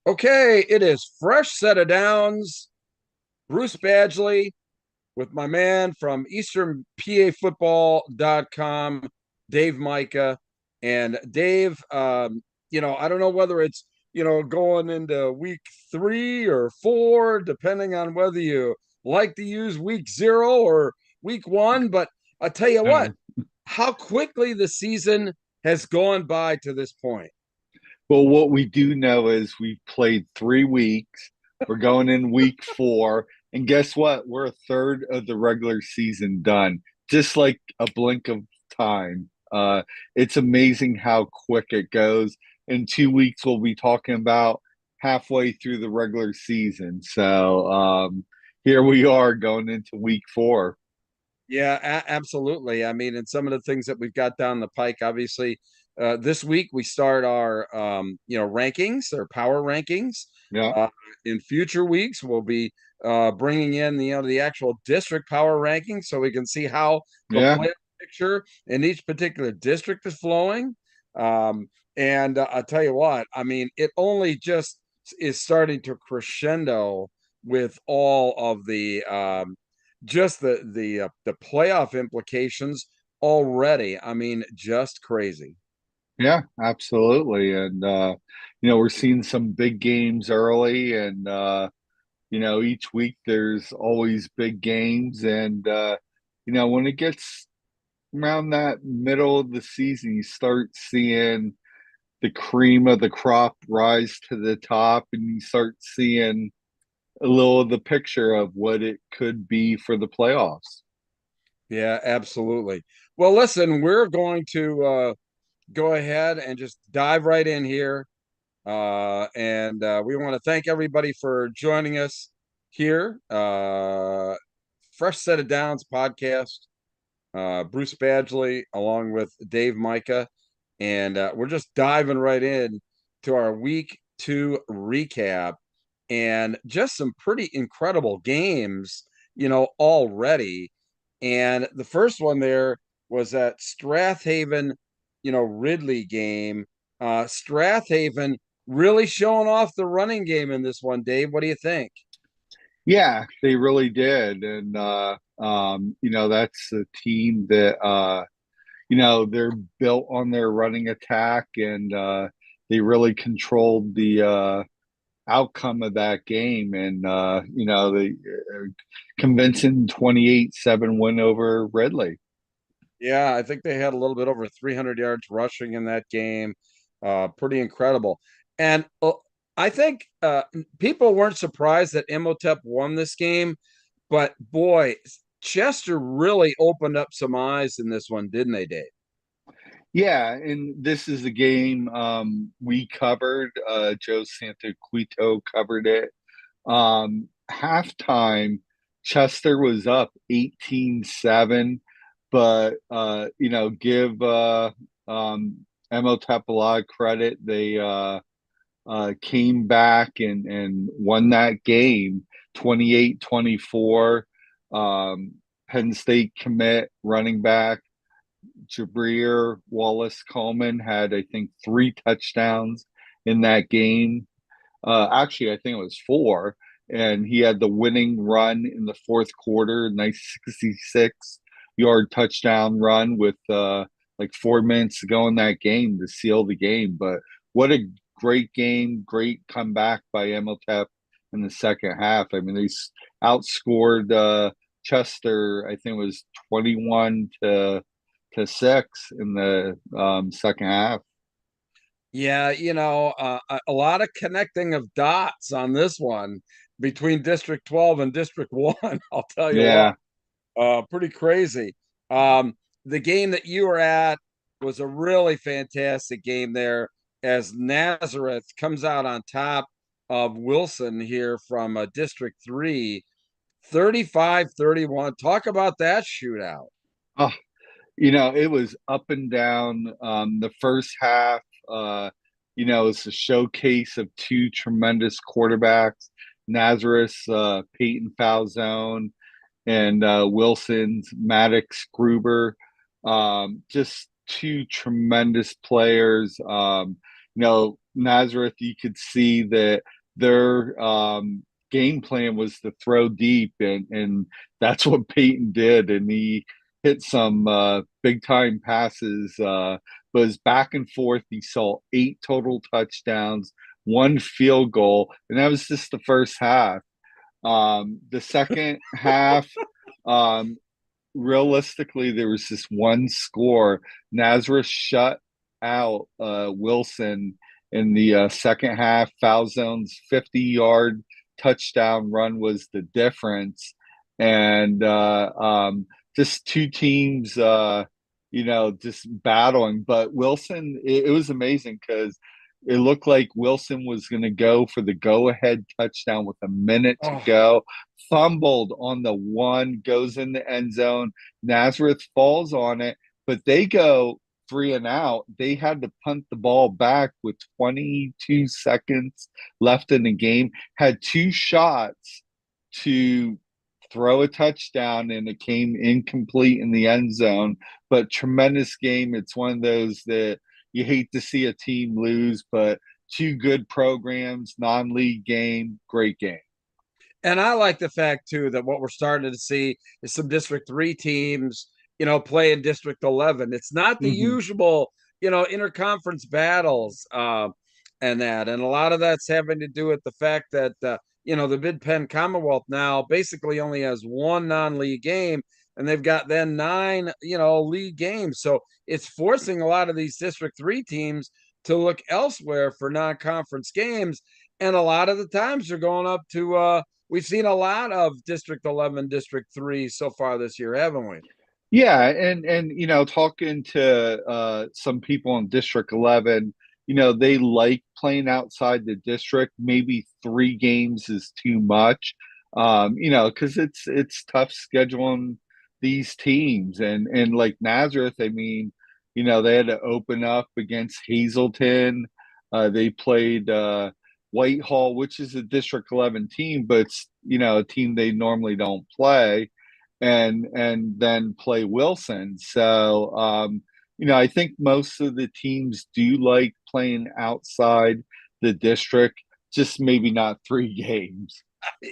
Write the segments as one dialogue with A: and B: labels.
A: Okay, it is fresh set of downs. Bruce Badgley with my man from EasternPAFootball.com, Dave Mika. And Dave, I don't know whether it's, going into week 3 or 4, depending on whether you like to use week 0 or week 1. But I'll tell you what,
B: Uh,
A: how quickly the season has gone by to this point.
B: well, what we do know is we've played 3 weeks. We're going in week 4. And guess what? We're a third of the regular season done, just like a blink of time. It's amazing how quick it goes. In 2 weeks, we'll be talking about halfway through the regular season. So here we are going into week 4.
A: Yeah, absolutely. I mean, and some of the things that we've got down the pike, obviously, this week we start our, rankings or power rankings.
B: Yeah.
A: Uh, in future weeks, we'll be bringing in the actual district power rankings so we can see how the
B: Yeah.
A: playoff picture in each particular district is flowing. And I'll tell you what, I mean, it only just is starting to crescendo with all of the just the playoff implications already. I mean, just crazy.
B: Yeah, absolutely. And we're seeing some big games early and each week there's always big games. And when it gets around that middle of the season, you start seeing the cream of the crop rise to the top and you start seeing a little of the picture of what it could be for the playoffs.
A: Yeah, absolutely. Well, listen, we're going to go ahead and just dive right in here. And we want to thank everybody for joining us here. Fresh Set of Downs podcast. Bruce Badgley along with Dave Mika. And we're just diving right in to our week 2 recap and just some pretty incredible games, already. And the first one there was that Strathaven, Ridley game. Strathaven really showing off the running game in this one, Dave. What do you think?
B: Yeah, they really did. That's a team that they're built on their running attack and they really controlled the outcome of that game. And they convincing 28-7 win over Ridley.
A: Yeah, I think they had a little bit over 300 yards rushing in that game. Pretty incredible. And I think people weren't surprised that Imhotep won this game, but boy, Chester really opened up some eyes in this one, didn't they, Dave?
B: Yeah, and this is a game we covered. Joe Santaquito covered it. Halftime, Chester was up 18-7, but give Emotep a lot of credit. They came back and won that game 28-24. Penn State commit running back Jabrier Wallace Coleman had, I think, 3 touchdowns in that game. Actually, I think it was 4. And he had the winning run in the fourth quarter, nice 66-yard touchdown run with like 4 minutes to go in that game to seal the game. But what a great game, great comeback by MLTEP in the second half. I mean, they outscored Chester, I think it was 21-6 in the second half.
A: Yeah, a lot of connecting of dots on this one between District 12 and District 1. I'll tell you what.
B: Yeah.
A: Pretty crazy. Um, the game that you were at was a really fantastic game there as Nazareth comes out on top of Wilson here from District 3, 35-31. Talk about that shootout.
B: Oh, it was up and down. The first half, it's a showcase of two tremendous quarterbacks, Nazareth's Peyton Falzone and Wilson's Maddox Gruber. Just two tremendous players. Nazareth, you could see that their game plan was to throw deep, and that's what Peyton did, and he hit some big time passes. But it was back and forth. He saw 8 total touchdowns, 1 field goal, and that was just the first half. The second half, um, realistically, there was just one score. Nazareth shut out Wilson in the second half. Foul zone's 50-yard touchdown run was the difference. And just two teams, just battling. But Wilson, it was amazing because it looked like Wilson was going to go for the go ahead touchdown with a minute to
A: Oh,
B: go, fumbled on the one, goes in the end zone. Nazareth falls on it, but they go 3 and out. They had to punt the ball back with 22 seconds left in the game, had 2 shots to throw a touchdown, and it came incomplete in the end zone. But tremendous game. It's one of those that you hate to see a team lose, but two good programs, non-league game, great game.
A: and I like the fact too that what we're starting to see is some District 3 teams, play in District 11. It's not the
B: Mm-hmm.
A: usual, interconference battles, and a lot of that's having to do with the fact that the Mid Penn Commonwealth now basically only has one non-league game, and they've got then nine, league games. So it's forcing a lot of these District 3 teams to look elsewhere for non-conference games, and a lot of the times they're going up to we've seen a lot of District 11, District 3 so far this year, haven't we?
B: Yeah, and talking to some people in District 11, they like playing outside the district. Maybe 3 games is too much, because it's tough scheduling these teams, and like Nazareth, I mean, they had to open up against Hazelton. They played Whitehall, which is a District 11 team, but it's a team they normally don't play, and then play Wilson. So I think most of the teams do like playing outside the district, just maybe not 3 games.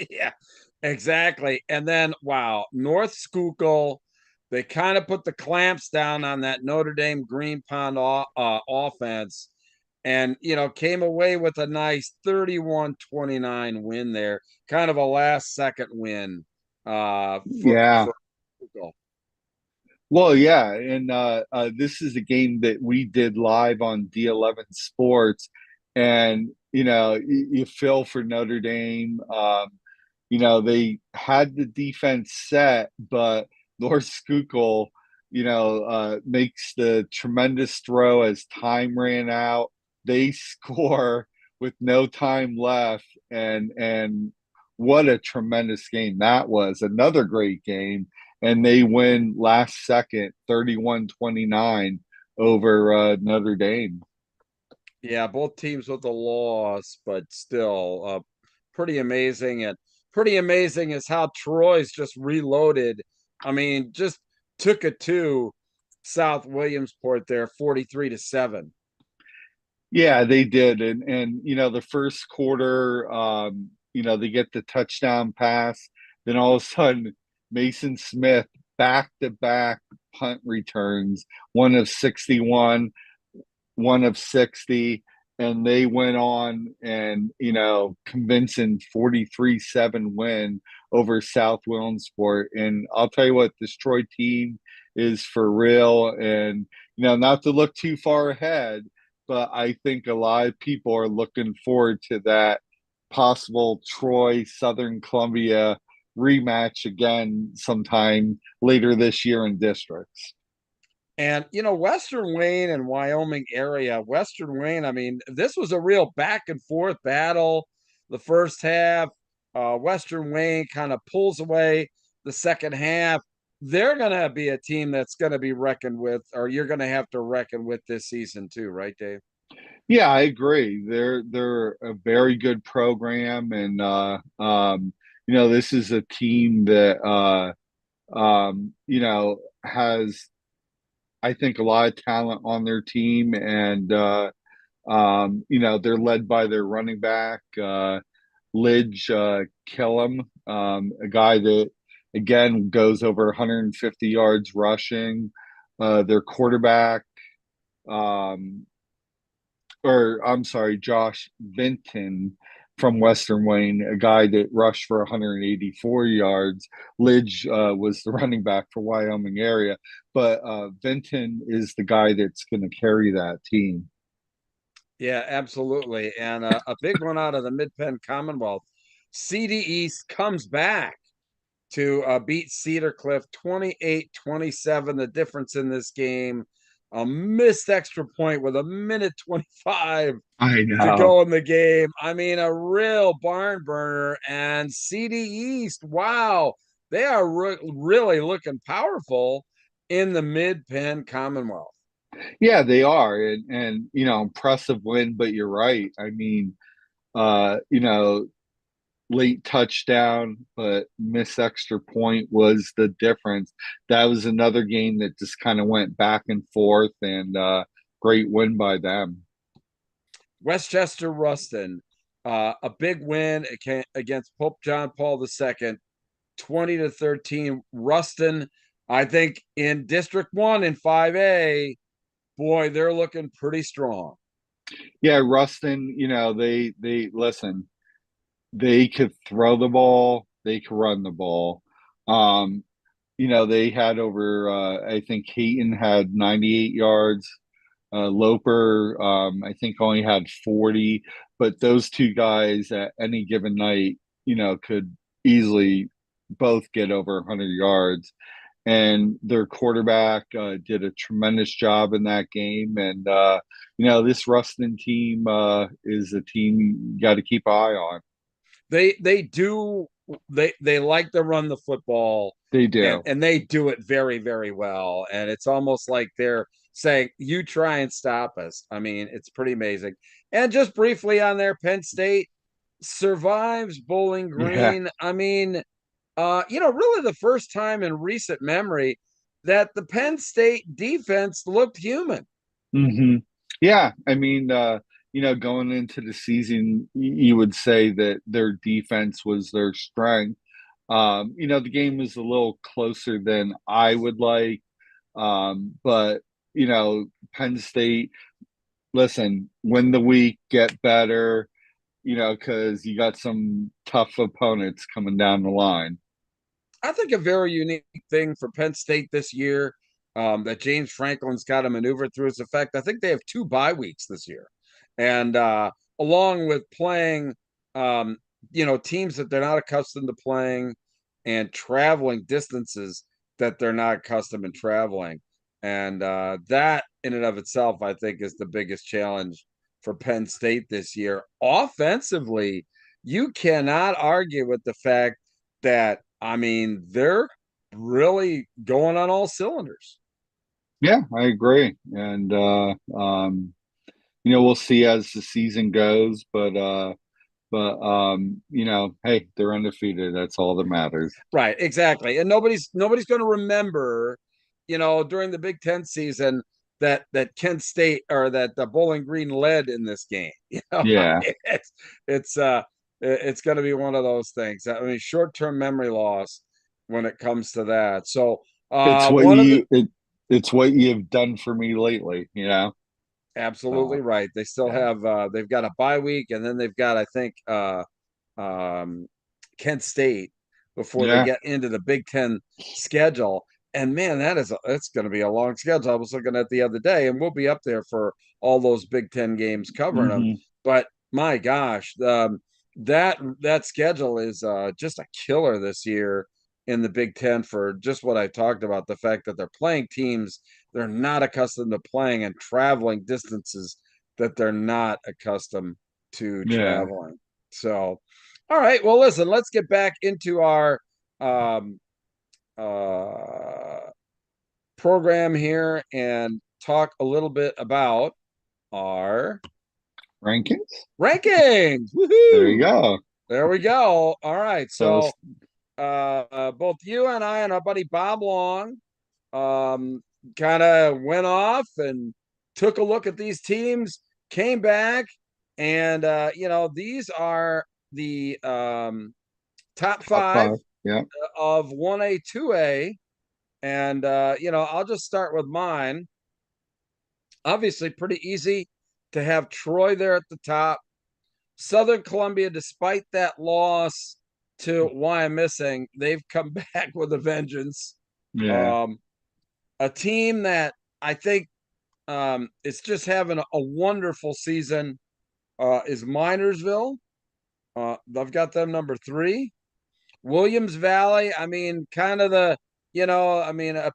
A: Yeah, exactly. And then, wow, North Schuylkill, they kind of put the clamps down on that Notre Dame Green Pond offense, and came away with a nice 31-29 win there, kind of a last second win
B: Yeah.
A: for Schuylkill.
B: Well, yeah, and this is a game that we did live on D11 Sports, and you feel for Notre Dame. They had the defense set, but North Schuylkill, makes the tremendous throw as time ran out. They score with no time left, and what a tremendous game that was! Another great game, and they win last second 31-29 over Notre Dame.
A: Yeah, both teams with a loss, but still pretty amazing. And pretty amazing is how Troy's just reloaded. I mean, just took it to South Williamsport there, 43-7.
B: Yeah, they did. And the first quarter, they get the touchdown pass. Then all of a sudden, Mason Smith back to back punt returns, one of 61, one of 60. And they went on and, convincing 43-7 win over South Williamsport. And I'll tell you what, this Troy team is for real. And, not to look too far ahead, but I think a lot of people are looking forward to that possible Troy Southern Columbia rematch again sometime later this year in districts.
A: And Western Wayne and Wyoming area, Western Wayne, I mean, this was a real back and forth battle. The first half, Western Wayne kind of pulls away. The second half, they're going to be a team that's going to be reckoned with, or you're going to have to reckon with this season too, right, Dave?
B: Yeah, I agree. They're a very good program, and this is a team that has, I think, a lot of talent on their team, and they're led by their running back. Lidge Killam, a guy that again goes over 150 yards rushing. Their quarterback, um, or I'm sorry, Josh Vinton from Western Wayne, a guy that rushed for 184 yards. Lidge was the running back for Wyoming area, but Vinton is the guy that's going to carry that team.
A: Yeah, absolutely. And a big one out of the Mid-Penn Commonwealth. CD East comes back to beat Cedar Cliff 28-27. The difference in this game, a missed extra point with a minute 25
B: I
A: to
B: know.
A: go in the game. I mean, a real barn burner. And CD East, wow, they are really looking powerful in the Mid-Penn Commonwealth.
B: Yeah, they are, and you know, impressive win. But you're right. I mean, you know, late touchdown, but missed extra point was the difference. That was another game that just kind of went back and forth, and great win by them.
A: Westchester Ruston, a big win against Pope John Paul II, 20-13. Ruston, I think in District 1 in 5A, boy, they're looking pretty strong.
B: Yeah, Ruston, you know, they listen. They could throw the ball, they could run the ball. Um, you know, they had over. I think Hayton had 98 yards. Loper, I think, only had 40, but those two guys at any given night, you know, could easily both get over 100 yards. And their quarterback did a tremendous job in that game. And, you know, this Ruston team is a team you got to keep an eye on.
A: They do they like to run the football,
B: They
A: and
B: do.
A: they do it very well, and it's almost like they're saying you try and stop us. I mean, it's pretty amazing. And just briefly on there, Penn State survives Bowling
B: Yeah.
A: Green. I mean, really the first time in recent memory that the Penn State defense looked human.
B: hmm Yeah, I mean, you know, going into the season, you would say that their defense was their strength. You know, the game was a little closer than I would like, but you know, Penn State, listen, win the week, get better, you know, because you got some tough opponents coming down the line.
A: I think a very unique thing for Penn State this year, that James Franklin's got to maneuver through is the fact I think they have two bye weeks this year. And along with playing, um, teams that they're not accustomed to playing and traveling distances that they're not accustomed to traveling. And that in and of itself, I think, is the biggest challenge for Penn State this year. Offensively, you cannot argue with the fact that, I mean, they're really going on all cylinders.
B: Yeah, I agree, and you know, we'll see as the season goes, but you know, hey, they're undefeated. That's all that matters.
A: Right, exactly. And nobody's going to remember, during the Big Ten season that Kent State or that the Bowling Green led in this game.
B: Yeah,
A: It's it's going to be one of those things. I mean, short-term memory loss when it comes to that. So,
B: it's what
A: one of the
B: it's what you've done for me lately. You know.
A: absolutely
B: So
A: right. They still
B: yeah,
A: have they've got a bye week, and then they've got, I think, um, Kent State before they
B: yeah.
A: get into the Big Ten schedule. And man, that's going to be a long schedule. I was looking at the other day, and we'll be up there for all those Big Ten games covering them.
B: hmm
A: But my gosh, that schedule is just a killer this year in the Big Ten for just what I talked about, the fact that they're playing teams they're not accustomed to playing and traveling distances that they're not accustomed to
B: Yeah.
A: traveling. So, all right. Well, listen, let's get back into our um, uh, program here and talk a little bit about our
B: Rankings.
A: rankings.
B: There you
A: Woohoo!
B: go.
A: There we go. All right.
B: So
A: So, both you and I and our buddy Bob Long um, kind of went off and took a look at these teams, came back, and these are the top
B: Top
A: five
B: five. Yeah.
A: of 1A, 2A. And, I'll just start with mine. Obviously, pretty easy to have Troy there at the top. Southern Columbia, despite that loss to Wyomissing, they've come back with a vengeance.
B: Yeah.
A: Um, a team that I think is just having a wonderful season is Minersville. I've got them number 3. Williams Valley, I mean, kind of a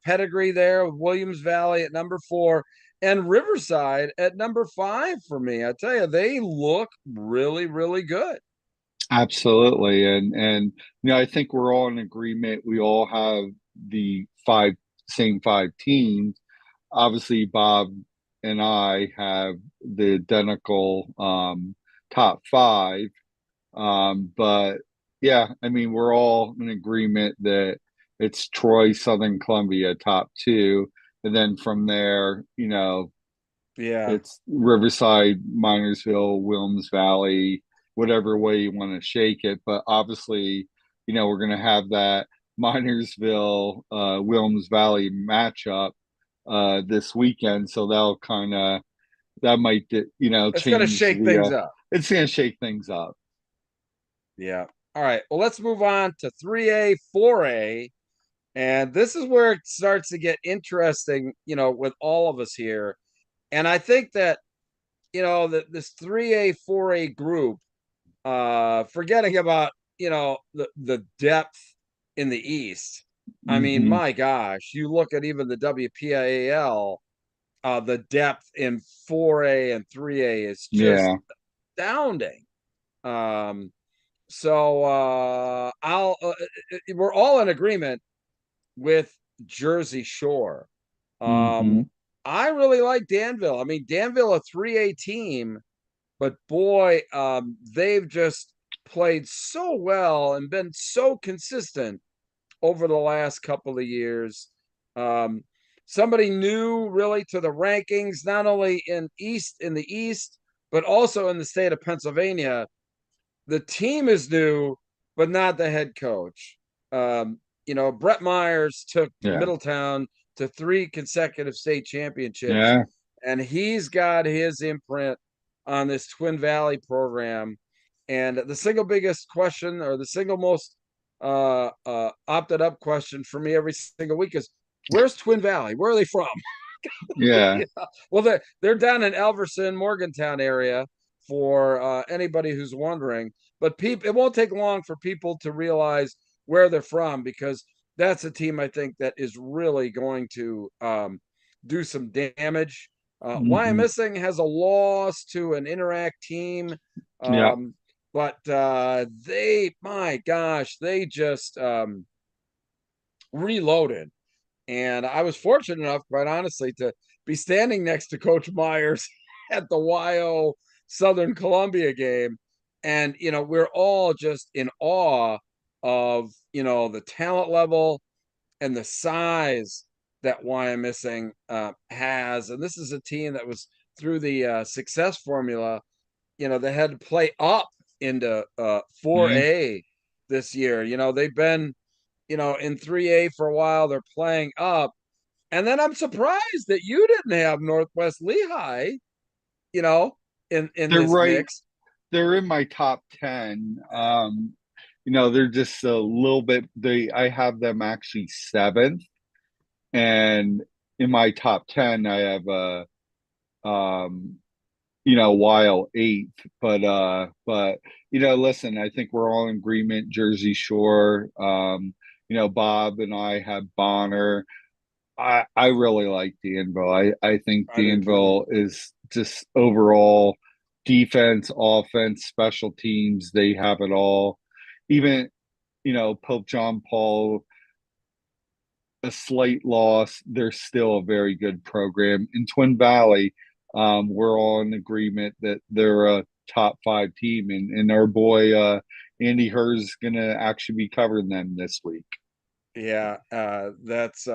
A: pedigree there with Williams Valley at number 4 and Riverside at number 5 for me. I tell you, they look really, really good.
B: Absolutely. And I think we're all in agreement. We all have the same five teams. Obviously, Bob and I have the identical top five. But yeah, I mean, we're all in agreement that it's Troy, Southern Columbia, top two. And then from there,
A: Yeah.
B: it's Riverside, Minersville, Williams Valley, whatever way you want to shake it. But obviously, we're going to have that Minersville, Williams Valley matchup this weekend. So that might,
A: It's going to
B: change
A: shake things up.
B: it's going to shake things up.
A: Yeah. All right. Well, let's move on to 3A, 4A. And this is where it starts to get interesting, with all of us here. And I think that, that this 3A, 4A group, forgetting about, the depth in the East. I mean,
B: Hmm.
A: my gosh, you look at even the WPIAL, the depth in 4A and 3A is just
B: Yeah.
A: astounding. Um, so I'll we're all in agreement with Jersey Shore.
B: Hmm.
A: Um, I really like Danville. I mean, Danville, a 3A team, but boy, they've just played so well and been so consistent over the last couple of years. Um, Somebody new really to the rankings, not only in the East, but also in the state of Pennsylvania. The team is new, but not the head coach. Brett Myers took
B: Yeah.
A: Middletown to 3 consecutive state championships,
B: Yeah.
A: and he's got his imprint on this Twin Valley program. And the single biggest question, or the single most opted up question for me every single week is, where's Twin Valley? Where are they from?
B: Yeah.
A: Yeah. Well, they're down in Elverson, Morgantown area for anybody who's wondering. But it won't take long for people to realize where they're from, because that's a team I think that is really going to do some damage.
B: Hmm.
A: Wyomissing has a loss to an Interact team,
B: Yeah.
A: um, but my gosh, they just reloaded. And I was fortunate enough, quite honestly, to be standing next to Coach Myers at the YO Southern Columbia game. And, we're all just in awe of, the talent level and the size that Wyomissing has. And this is a team that was through the success formula, they had to play up into
B: Yeah.
A: 4A this year. They've been, in 3A for a while. They're playing up, and then I'm surprised that you didn't have Northwest Lehigh, you know, in
B: They're
A: this
B: right.
A: mix.
B: They're in my top 10. They're just a little bit I have them actually seventh. And in my top 10, I have um while eighth. But listen, I think we're all in agreement, Jersey Shore. Bob and I have Bonner. I really like Danville. I think
A: I do too.
B: Danville is just overall defense, offense, special teams, they have it all. Even, Pope John Paul, a slight loss, they're still a very good program. In Twin Valley, we're all in agreement that they're a top five team, and our boy Andy Hurst is gonna actually be covering them this week.
A: Yeah, that's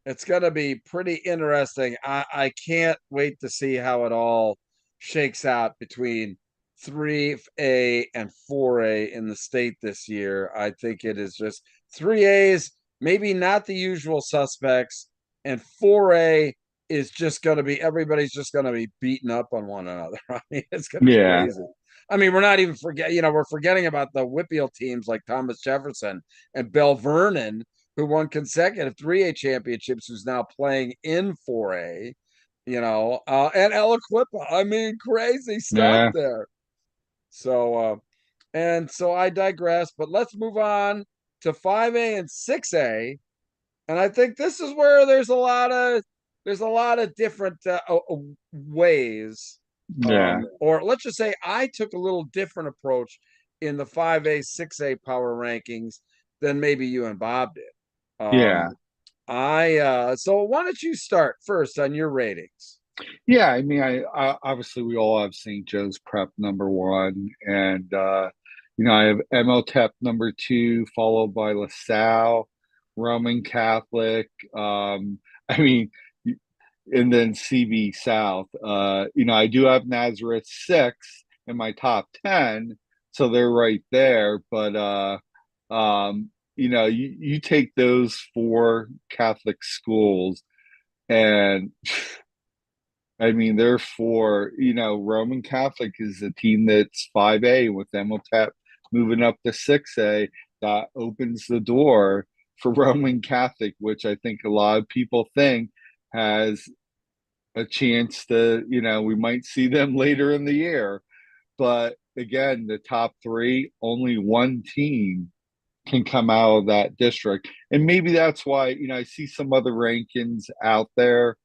A: it's gonna be pretty interesting. I can't wait to see how it all shakes out between 3A and 4A in the state this year. I think it is just 3A's, maybe not the usual suspects, and 4A is just going to be everybody's just going to be beating up on one another. I mean, it's going to be
B: Yeah,
A: crazy. I mean, we're not even we're forgetting about the Whitfield teams like Thomas Jefferson and Bell Vernon, who won consecutive 3A championships, who's now playing in 4A, and Eloquippa. I mean, crazy stuff
B: yeah,
A: there. So I digress, but let's move on to 5A and 6A. And I think this is where there's a lot of different ways.
B: yeah,
A: Or let's just say I took a little different approach in the 5A, 6A power rankings than maybe you and Bob did.
B: yeah.
A: I so why don't you start first on your ratings?
B: Yeah, I mean, I obviously we all have St. Joe's Prep number one, and I have MOTEP number two, followed by LaSalle, Roman Catholic. I mean, and then CB South. I do have Nazareth six in my top 10, so they're right there. But you take those four Catholic schools and I mean, therefore, Roman Catholic is a team that's 5A with MLTAP moving up to 6A. That opens the door for Roman Catholic, which I think a lot of people think has a chance to, we might see them later in the year. But again, the top three, only one team can come out of that district. And maybe that's why, I see some other rankings out there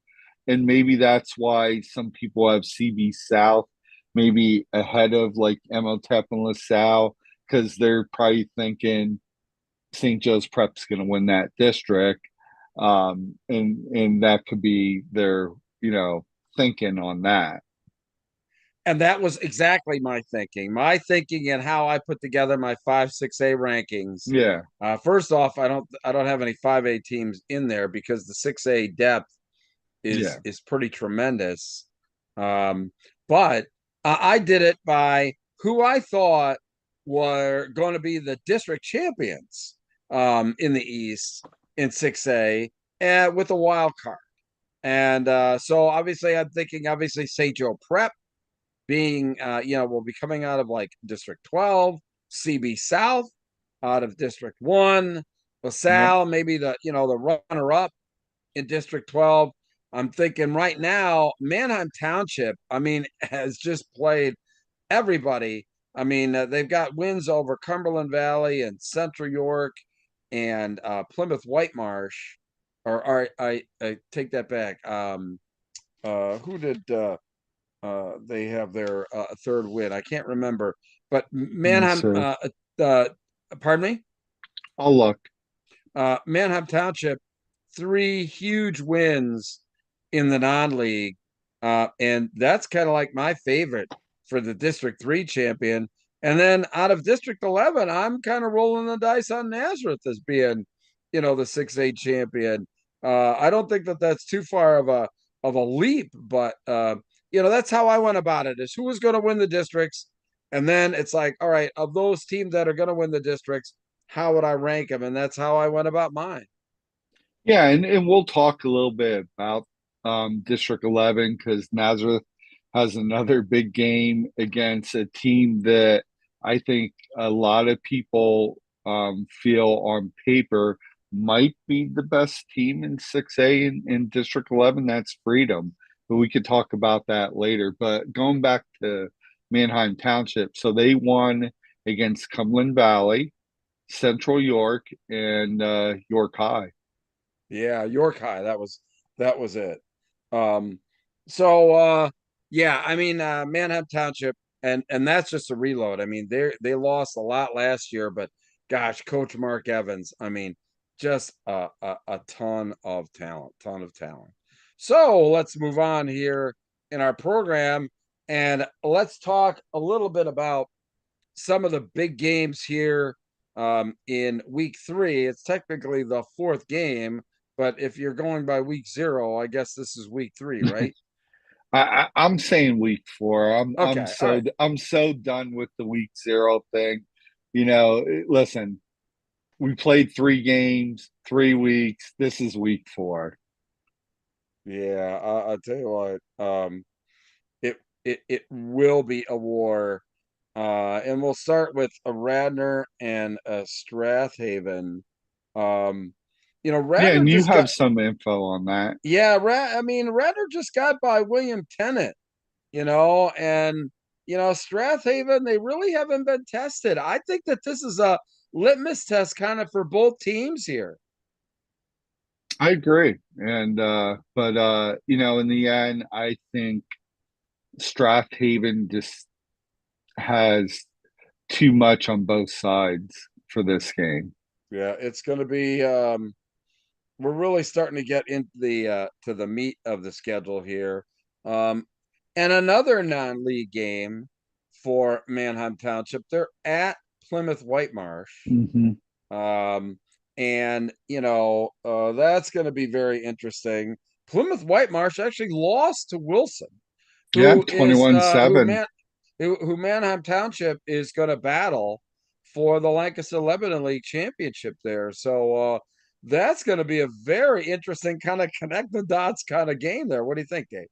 B: and maybe that's why some people have CB South maybe ahead of like MLTEP and LaSalle because they're probably thinking St. Joe's Prep's going to win that district, and that could be their thinking on that.
A: And that was exactly my thinking. My thinking and how I put together my 5, 6A rankings.
B: Yeah,
A: First off, I don't have any 5A teams in there because the 6A depth is
B: yeah,
A: is pretty tremendous. Um, but I did it by who I thought were going to be the district champions in the East in 6A and with a wild card. And so obviously I'm thinking obviously St. Joe Prep being will be coming out of like District 12, CB South out of District 1,
B: yep,
A: LaSalle maybe the runner up in District 12. I'm thinking right now, Manheim Township, I mean, has just played everybody. I mean, they've got wins over Cumberland Valley and Central York and Plymouth Whitemarsh. Or I take that back. Who did they have their third win? I can't remember, but Manheim.
B: so
A: Uh, pardon me.
B: I'll look.
A: Manheim Township, three huge wins in the non-league, and that's kind of like my favorite for the District 3 champion. And then out of District 11, I'm kind of rolling the dice on Nazareth as being, the 6A champion. I don't think that that's too far of a leap, but that's how I went about it: is who was going to win the districts, and then it's like, all right, of those teams that are going to win the districts, how would I rank them? And that's how I went about mine.
B: Yeah, and we'll talk a little bit about District 11 because Nazareth has another big game against a team that I think a lot of people feel on paper might be the best team in 6A in District 11. That's Freedom, but we could talk about that later. But going back to Manheim Township, so they won against Cumberland Valley, Central York, and York High.
A: Yeah, York High. That was it. Um, so yeah, I mean Manhattan Township, and that's just a reload. I mean, they lost a lot last year, but gosh, Coach Mark Evans, I mean, just a ton of talent, ton of talent. So let's move on here in our program and let's talk a little bit about some of the big games here in week 3. It's technically the fourth game, but if you're going by week 0, I guess this is week 3, right?
B: I'm saying week four.
A: Okay, all right.
B: I'm so done with the week zero thing. Listen, we played 3 games, 3 weeks. This is week four.
A: Yeah, I'll tell you what. It will be a war. And we'll start with a Radnor and a Strathaven. Um,
B: Yeah,
A: Radnor
B: and you
A: just got
B: have some info on that.
A: yeah, I mean, Radnor just got by William Tennant, and Strathaven, they really haven't been tested. I think that this is a litmus test kind of for both teams here.
B: I agree. And but in the end, I think Strathaven just has too much on both sides for this game.
A: Yeah, it's going to be we're really starting to get into the to the meat of the schedule here. Um, and another non-league game for Manheim Township. They're at Plymouth Whitemarsh.
B: Hmm.
A: Um, and that's going to be very interesting. Plymouth Whitemarsh actually lost to Wilson,
B: Yeah,
A: who is
B: 21-7.
A: who Manheim Township is going to battle for the Lancaster Lebanon League Championship there. So that's going to be a very interesting kind of connect the dots kind of game there. What do you think, Dave?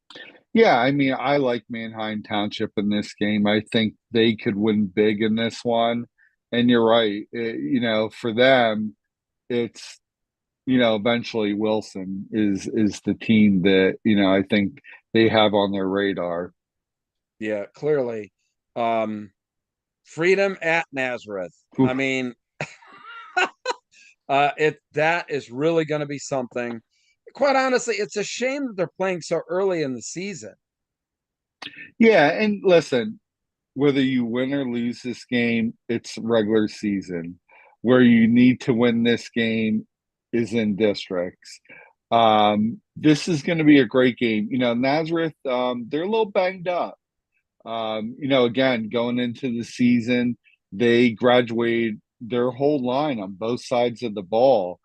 B: Yeah, I mean, I like Manheim Township in this game. I think they could win big in this one. And you're right. For them, it's eventually Wilson is the team that, I think they have on their radar.
A: Yeah, clearly. Um, Freedom at Nazareth. I
B: Oof.
A: mean, it that is really going to be something. Quite honestly, it's a shame that they're playing so early in the season.
B: Yeah, and listen, whether you win or lose this game, it's regular season. Where you need to win this game is in districts. This is going to be a great game. Nazareth, they're a little banged up. Again, going into the season, they graduated their whole line on both sides of the ball.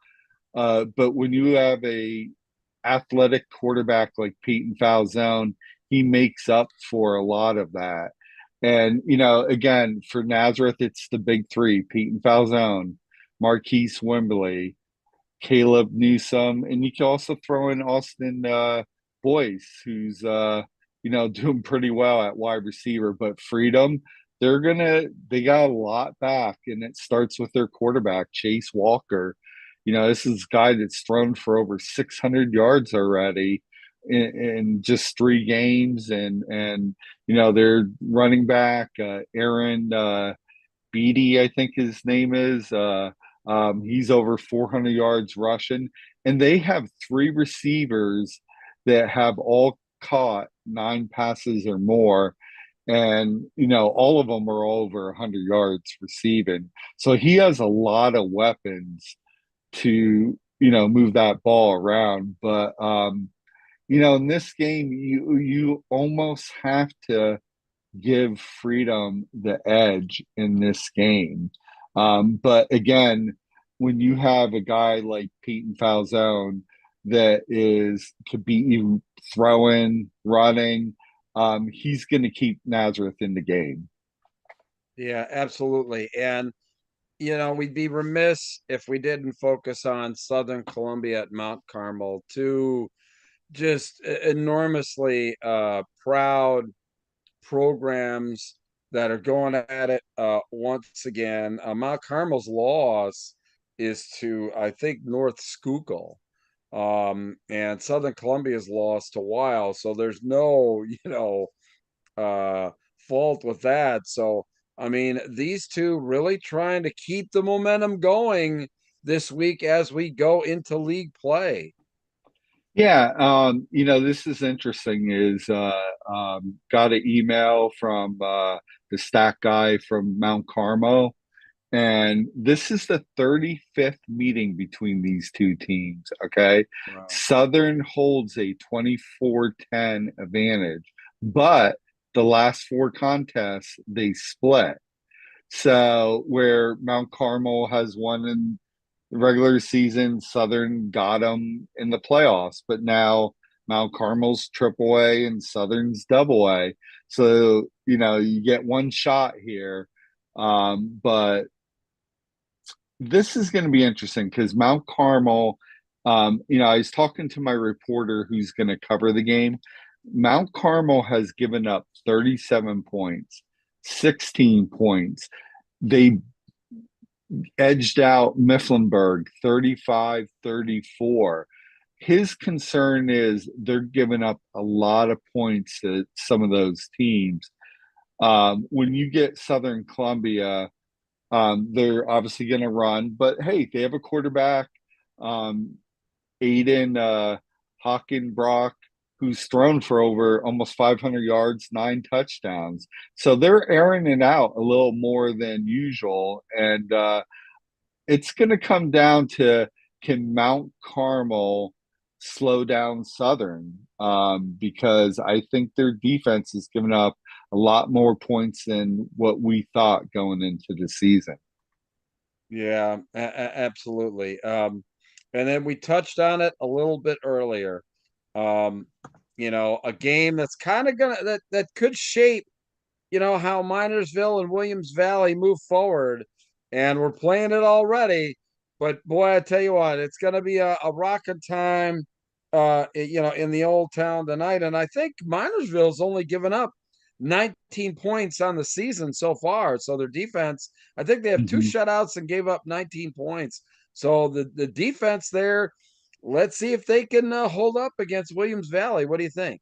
B: But when you have a athletic quarterback like Peyton Falzone, he makes up for a lot of that. And again, for Nazareth, it's the big three: Peyton Falzone, Marquise Wimberly, Caleb Newsome, and you can also throw in Austin Boyce, who's doing pretty well at wide receiver. But Freedom, they got a lot back, and it starts with their quarterback Chase Walker. This is a guy that's thrown for over 600 yards already in just 3 games, and their running back Aaron. Beatty, I think his name is. He's over 400 yards rushing, and they have 3 receivers that have all caught 9 passes or more, and all of them are over 100 yards receiving. So he has a lot of weapons to move that ball around. But in this game, you almost have to give Freedom the edge in this game. But again, when you have a guy like Peyton Falzone that could be even throwing, running, he's going to keep Nazareth in the game.
A: Yeah, absolutely. And we'd be remiss if we didn't focus on Southern Columbia at Mount Carmel, two just enormously proud programs that are going at it once again. Mount Carmel's loss is to, I think, North Schuylkill. And Southern Columbia's lost to Weil. So there's no, uh, fault with that. So, I mean, these two really trying to keep the momentum going this week as we go into league play.
B: Yeah, this is interesting. Is got an email from the stat guy from Mount Carmel. And this is the 35th meeting between these two teams. Okay.
A: Wow.
B: Southern holds a 24-10 advantage, but the last 4 contests, they split. So where Mount Carmel has won in the regular season, Southern got them in the playoffs. But now Mount Carmel's triple A and Southern's double A. So, you get one shot here. But this is going to be interesting because Mount Carmel, I was talking to my reporter who's going to cover the game. Mount Carmel has given up 37 points, 16 points. They edged out Mifflinburg 35-34. His concern is they're giving up a lot of points to some of those teams. When you get Southern Columbia, they're obviously going to run, but hey, they have a quarterback, um, Aiden Hockenbrock, who's thrown for over almost 500 yards, 9 touchdowns. So they're airing it out a little more than usual. And it's going to come down to, can Mount Carmel slow down Southern? Because I think their defense has given up a lot more points than what we thought going into the season.
A: Yeah, absolutely. And then we touched on it a little bit earlier. Um, a game that's kind of gonna that could shape, how Minersville and Williams Valley move forward, and we're playing it already. But boy, I tell you what, it's gonna be a rocking time, in the old town tonight. And I think Minersville's only given up 19 points on the season so far. So their defense, I think they have two
B: Mhm.
A: shutouts and gave up 19 points. So the defense there, let's see if they can hold up against Williams Valley. What do you think?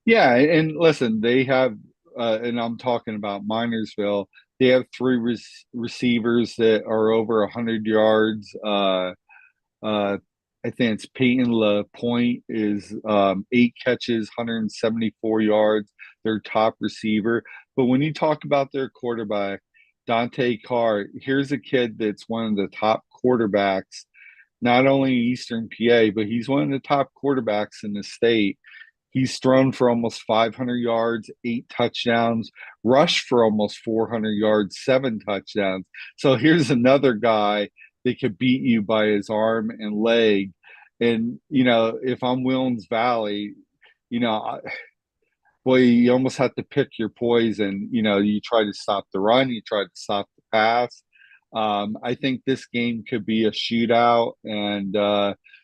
B: Yeah, and listen, they have, and I'm talking about Minersville. They have three receivers that are over 100 yards. Uh, I think it's Peyton LaPointe is 8 catches, 174 yards, their top receiver. But when you talk about their quarterback, Dante Carr, here's a kid that's one of the top quarterbacks, not only in Eastern PA, but he's one of the top quarterbacks in the state. He's thrown for almost 500 yards, 8 touchdowns, rushed for almost 400 yards, 7 touchdowns. So here's another guy that could beat you by his arm and leg. And, if I'm Williams Valley, you know, I, boy, you almost have to pick your poison. You try to stop the run, you try to stop the pass. I think this game could be a shootout, and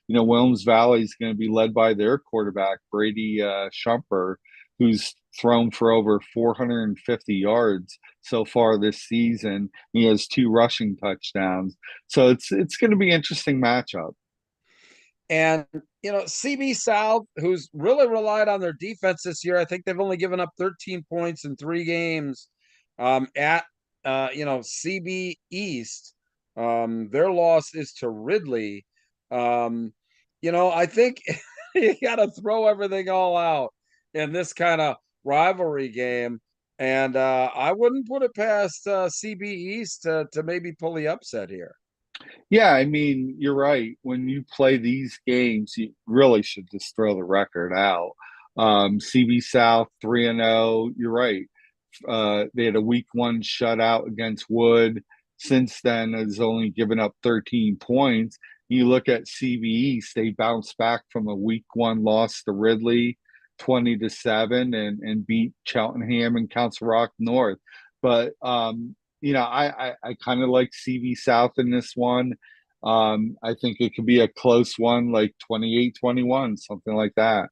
B: Williams Valley is going to be led by their quarterback Brady Shumper, who's thrown for over 450 yards so far this season. He has 2 rushing touchdowns, so it's going to be an interesting matchup.
A: And CB South, who's really relied on their defense this year, I think they've only given up 13 points in 3 games. At CB East, their loss is to Ridley. I think you got to throw everything all out in this kind of rivalry game, and I wouldn't put it past CB East to maybe pull the upset here.
B: Yeah, I mean, you're right. When you play these games, you really should just throw the record out. CB South 3-0. You're right. They had a week 1 shutout against Wood. Since then, has only given up 13 points. You look at CB East; they bounced back from a week 1 loss to Ridley, 20-7, and beat Cheltenham and Council Rock North. But I kind of like CV South in this one. I think it could be a close one, like 28-21, something like that.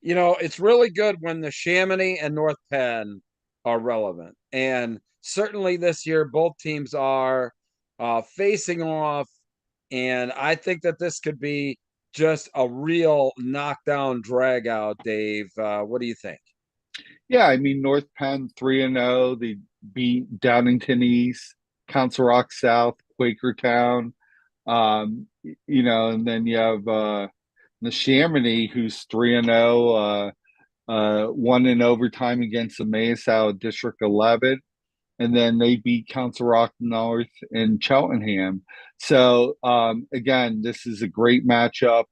A: It's really good when the Chamonix and North Penn are relevant. And certainly this year, both teams are facing off. And I think that this could be just a real knockdown drag out, Dave. What do you think?
B: Yeah, I mean North Penn 3-0. They beat Downington East, Council Rock South, Quakertown. And then you have the Chamonix, who's 3-0, won in overtime against the Mayasau District 11, and then they beat Council Rock North and Cheltenham. So again, this is a great matchup.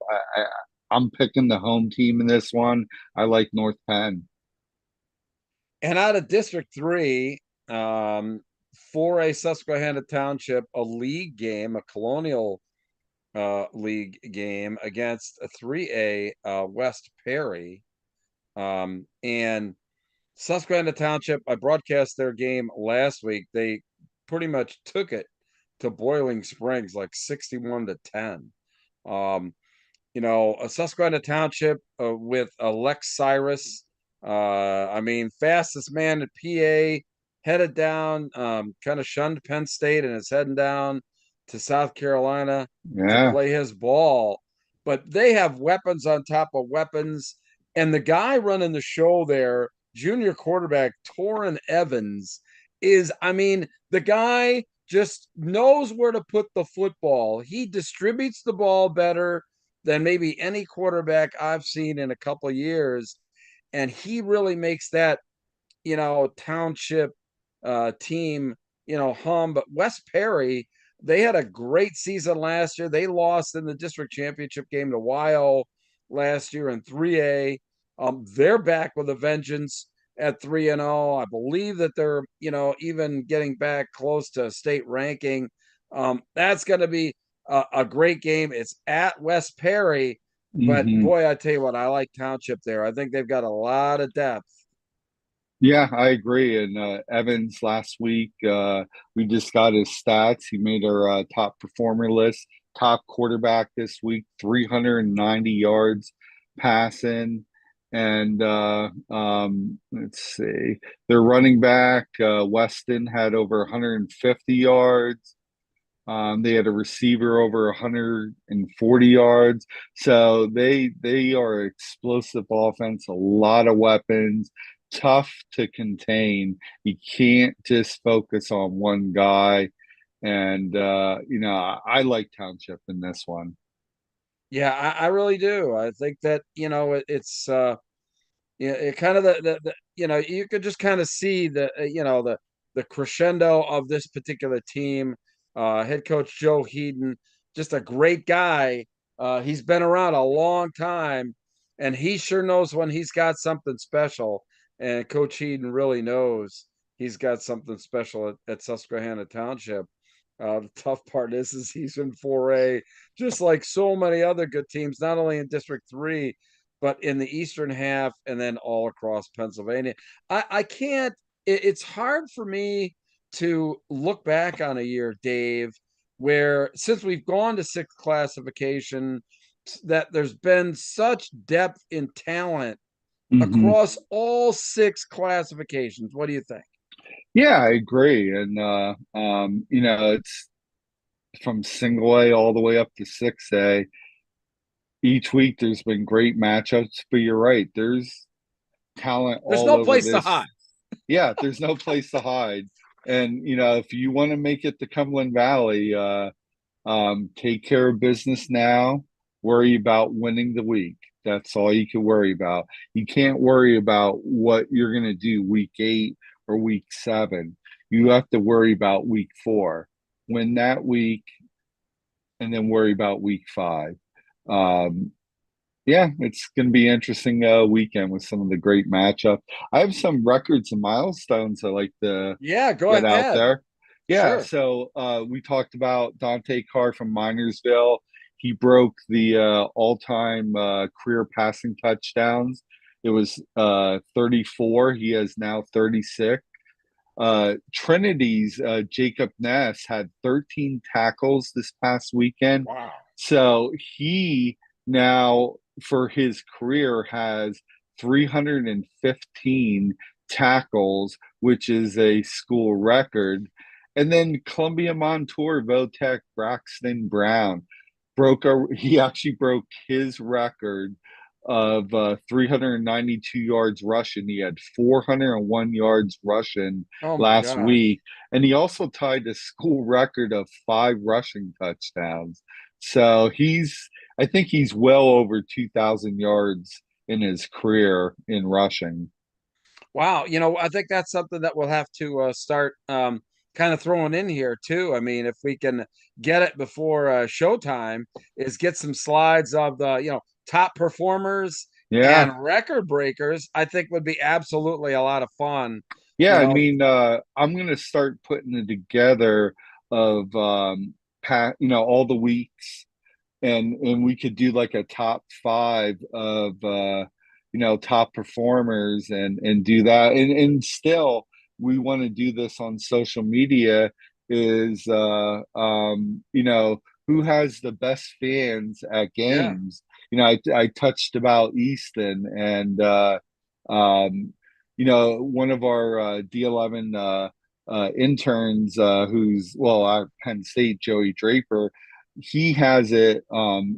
B: I'm picking the home team in this one. I like North Penn.
A: And out of District 3, for a Susquehanna Township, a league game, a colonial League game against a 3A West Perry. And Susquehanna Township, I broadcast their game last week. They pretty much took it to Boiling Springs like 61 to 10. Um, a Susquehanna Township with Lex Cyrus. I mean, fastest man at PA, headed down, kind of shunned Penn State and is heading down to South Carolina to
B: Yeah.
A: play his ball. But they have weapons on top of weapons. And the guy running the show there, junior quarterback Torrin Evans, I mean, the guy just knows where to put the football. He distributes the ball better than maybe any quarterback I've seen in a couple of years. And he really makes that, township team, hum. But West Perry, they had a great season last year. They lost in the district championship game to Wyo last year in 3A. They're back with a vengeance at 3-0. I believe that they're, even getting back close to state ranking. That's going to be a great game. It's at West Perry, but
B: Hmm.
A: boy, I tell you what, I like Township there. I think they've got a lot of depth.
B: Yeah, I agree. And Evans last week, we just got his stats. He made our top performer list, top quarterback this week, 390 yards passing. And let's see, their running back, Weston, had over 150 yards. They had a receiver over 140 yards. So they are explosive offense, a lot of weapons, tough to contain. You can't just focus on one guy. And I like Township in this one.
A: Yeah, I really do. I think that, it's yeah, it kind of the you could just kind of see the crescendo of this particular team. Head coach Joe Heaton, just a great guy. He's been around a long time, and he sure knows when he's got something special. And Coach Heaton really knows he's got something special at Susquehanna Township. The tough part is he's in 4A, just like so many other good teams, not only in District 3, but in the eastern half and then all across Pennsylvania. I can't, it's hard for me to look back on a year, Dave, where since we've gone to sixth classification, that there's been such depth in talent
B: Hmm.
A: across all six classifications. What do you think?
B: Yeah, I agree. And it's from single A all the way up to 6A. Each week there's been great matchups, but you're right. There's talent
A: There's
B: all
A: no
B: over
A: place to hide.
B: this. Yeah, there's no place to hide. And if you want to make it to Cumberland Valley, take care of business now. Worry about winning the week. That's all you can worry about. You can't worry about what you're going to do week 8 or week 7. You have to worry about week 4. Win that week, and then worry about week 5. Um, yeah, it's going to be interesting weekend with some of the great matchups. I have some records and milestones I like to
A: Yeah, go
B: get out
A: ahead.
B: there. Yeah,
A: Sure.
B: so we talked about Dante Carr from Minersville. He broke the all-time career passing touchdowns. It was 34. He has now 36. Trinity's Jacob Ness had 13 tackles this past weekend.
A: Wow.
B: So he now, for his career, has 315 tackles, which is a school record. And then Columbia Montour Votech Braxton Brown he actually broke his record of 392 yards rushing. He had 401 yards rushing
A: Oh my
B: last
A: gosh.
B: week, and he also tied the school record of 5 rushing touchdowns. So I think he's well over 2,000 yards in his career in rushing.
A: Wow, I think that's something that we'll have to start kind of throwing in here too. I mean, if we can get it before showtime, is get some slides of the top performers
B: Yeah,
A: and record breakers. I think would be absolutely a lot of fun.
B: yeah.
A: You
B: I
A: know,
B: mean, I'm gonna start putting it together of all the weeks and we could do like a top five of top performers and do that, and still we want to do this on social media is who has the best fans at
A: Yeah.
B: games. I touched about Easton, and one of our D11 interns, who's well, our Penn State, Joey Draper, he has it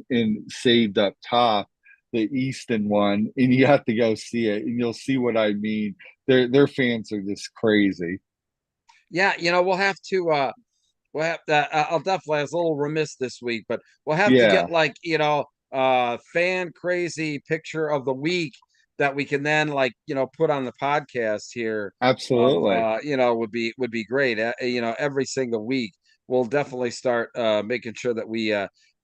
B: in saved up top, the Easton one, and you have to go see it, and you'll see what I mean. Their fans are just crazy.
A: Yeah, we'll have to, I'll definitely, I was a little remiss this week, but we'll have to
B: Yeah,
A: get like, fan crazy picture of the week that we can then like, put on the podcast here of,
B: absolutely.
A: would be great. Every single week we'll definitely start making sure that we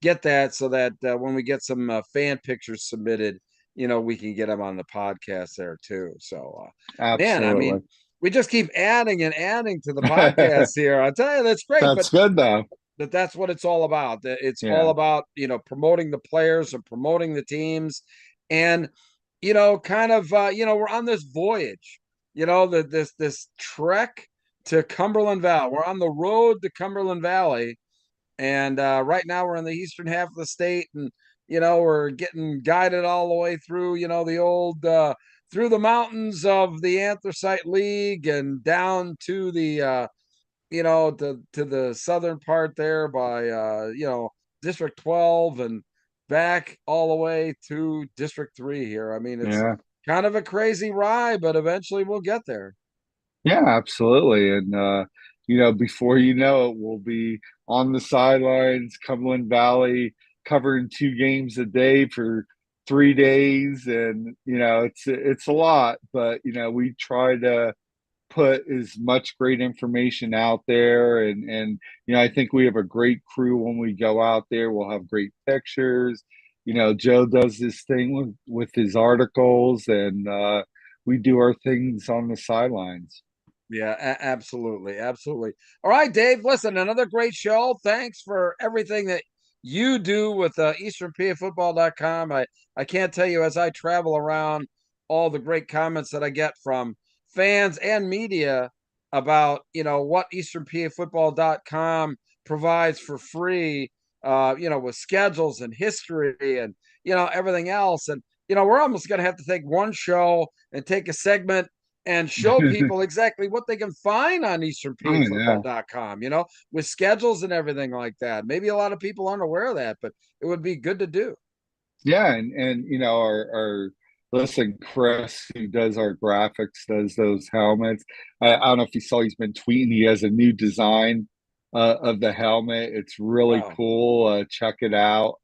A: get that so that when we get some fan pictures submitted, we can get them on the podcast there too. So, man, I mean,
B: Absolutely.
A: we just keep adding and adding to the podcast here. I tell you, that's great, but
B: That's good though.
A: that's what it's all about. It's all
B: Yeah.
A: about, promoting the players and promoting the teams. And, kind of, we're on this voyage, this trek to Cumberland Valley. We're on the road to Cumberland Valley. And right now we're in the eastern half of the state, and we're getting guided all the way through, the old through the mountains of the Anthracite League and down to the to the southern part there by District 12 and back all the way to District 3 here. I mean, it's
B: Yeah.
A: kind of a crazy ride, but eventually we'll get there.
B: Yeah, absolutely. And before you know it, we'll be on the sidelines, Cumberland Valley, covering two games a day for 3 days. And it's a lot, but we try to put as much great information out there, and I think we have a great crew when we go out there. We'll have great pictures. Joe does this thing with his articles, and we do our things on the sidelines.
A: Yeah, absolutely. Absolutely. All right, Dave, listen, another great show. Thanks for everything that you do with easternpafootball.com. I can't tell you as I travel around all the great comments that I get from fans and media about, what easternpafootball.com provides for free, with schedules and history and, everything else. And, we're almost going to have to take one show and take a segment and show people exactly what they can find on
B: Oh yeah.
A: easternpafootball.com, with schedules and everything like that. Maybe a lot of people aren't aware of that, but it would be good to do.
B: Yeah, and our listen, Chris, who does our graphics, does those helmets. I don't know if you saw, he's been tweeting. He has a new design of the helmet. It's really
A: Wow.
B: cool. Check it out.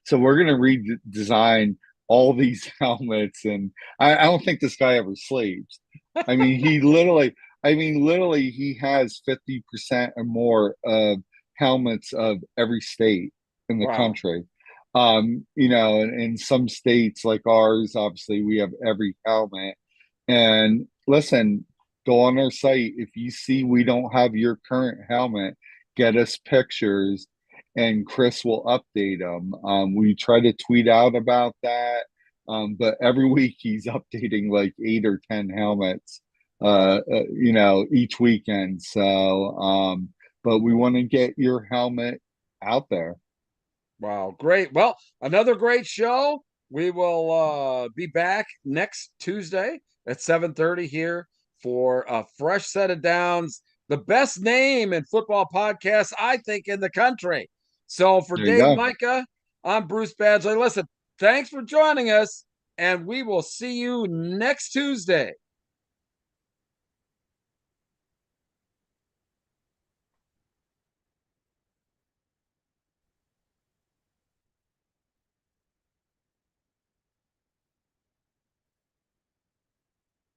B: So we're gonna redesign all these helmets, and I don't think this guy ever sleeps. I mean, literally, he has 50% or more of helmets of every state in the
A: Wow.
B: country. In some states like ours, obviously we have every helmet. And listen, go on our site. If you see we don't have your current helmet, get us pictures and Chris will update them. We try to tweet out about that. But every week he's updating like 8 or 10 helmets, each weekend. But we want to get your helmet out there.
A: Wow. Great. Well, another great show. We will be back next Tuesday at 7:30 here for a fresh set of downs. The best name in football podcasts, I think, in the country. So for
B: There you
A: Dave
B: go.
A: Mika, I'm Bruce Badgley. Listen, thanks for joining us, and we will see you next Tuesday.